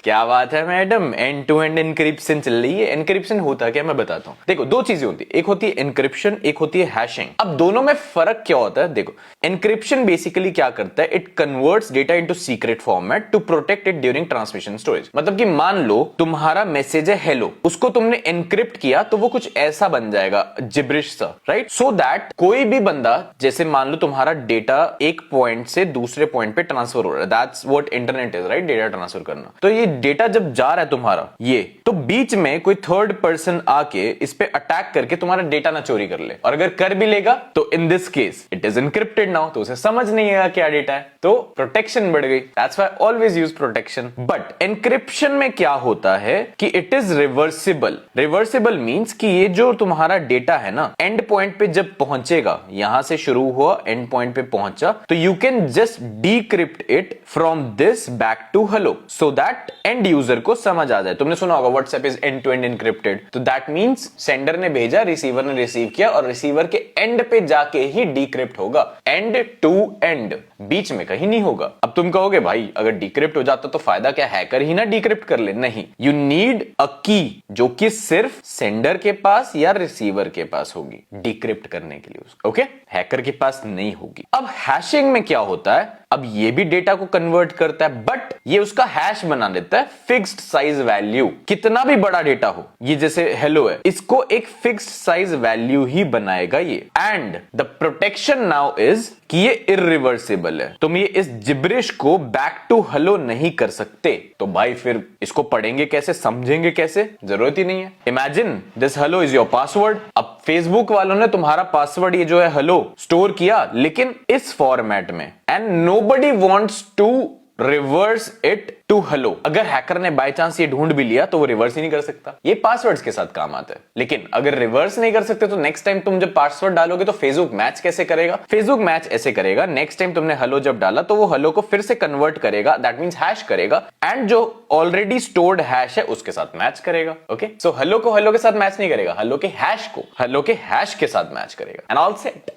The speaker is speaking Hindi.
क्या बात है madam, end to end encryption चल रही है। एनक्रिप्शन होता क्या मैं बताता हूँ। देखो दो चीजें होती है, एक होती है एनक्रिप्शन, एक होती है हैशिंग। अब दोनों में फर्क क्या होता है देखो, एनक्रिप्शन बेसिकली क्या करता है, it converts data into secret format to protect it during transmission storage. मतलब कि मान लो तुम्हारा मैसेज है हेलो, उसको तुमने एनक्रिप्ट किया तो वो कुछ ऐसा बन जाएगा जिब्रिश सा, राइट? सो दैट कोई भी बंदा, जैसे मान लो तुम्हारा डेटा एक पॉइंट से दूसरे पॉइंट पे ट्रांसफर हो रहा है, that's what internet is, right? Data transfer करना। तो ये डेटा जब जा रहा है तुम्हारा ये, तो बीच में कोई थर्ड पर्सन आके इस पे अटैक करके तुम्हारा डेटा ना चोरी कर ले, और अगर कर भी लेगा तो in this case it is encrypted now, तो उसे समझ नहीं आएगा क्या डेटा है, तो प्रोटेक्शन बढ़ गई। That's why always use protection. But encryption में क्या होता है कि it is reversible. Reversible means कि ये जो तुम्हारा डेटा है ना, एंड पॉइंट पे जब पहुंचेगा, यहां से शुरू हुआ एंड पॉइंट पे पहुंचा, तो you can just decrypt it from this back to hello, so that end user को समझ आ जाए। तुमने सुना होगा WhatsApp is end to end encrypted, तो दैट मींस सेंडर ने भेजा, रिसीवर ने रिसीव किया, और रिसीवर के एंड पे जाके ही डिक्रिप्ट होगा। एंड टू एंड, बीच में कहीं नहीं होगा। अब तुम कहोगे भाई अगर डिक्रिप्ट हो जाता तो फायदा क्या, हैकर ही ना डिक्रिप्ट कर ले। नहीं, यू नीड अ की जो कि सिर्फ सेंडर के पास या रिसीवर के पास होगी डिक्रिप्ट करने के लिए, ओके? हैकर के पास नहीं होगी। अब हैशिंग में क्या होता है, अब ये भी डेटा को कन्वर्ट करता है, बट ये उसका हैश बना देता है फिक्स्ड साइज वैल्यू। कितना भी बड़ा डेटा हो, ये जैसे हेलो है, इसको एक फिक्स्ड साइज वैल्यू ही बनाएगा ये। And the protection now is कि ये इरिवर्सिबल है, तुम ये इस जिब्रिश को बैक टू हेलो नहीं कर सकते। तो भाई फिर इसको पढ़ेंगे कैसे, समझेंगे कैसे? जरूरत ही नहीं है। Imagine this hello is your password. अब फेसबुक वालों ने तुम्हारा पासवर्ड ये जो है हेलो स्टोर किया, लेकिन इस फॉर्मेट में, and nobody wants to reverse it to hello. अगर हैकर ने बाय चांस ये ढूंढ भी लिया तो वो रिवर्स ही नहीं कर सकता। ये पासवर्ड्स के साथ काम आता है। लेकिन अगर रिवर्स नहीं कर सकते तो नेक्स्ट टाइम तुम जब पासवर्ड डालोगे तो फेसबुक मैच कैसे करेगा? फेसबुक मैच ऐसे करेगा, नेक्स्ट टाइम तुमने हेलो जब डाला तो वो हेलो को फिर से कन्वर्ट करेगा, दैट मींस हैश करेगा, एंड जो ऑलरेडी स्टोर्ड हैश है उसके साथ मैच करेगा। ओके, सो हेलो को हेलो के साथ मैच नहीं करेगा, हेलो के हैश को हेलो के हैश के साथ मैच करेगा, एंड ऑल सेट।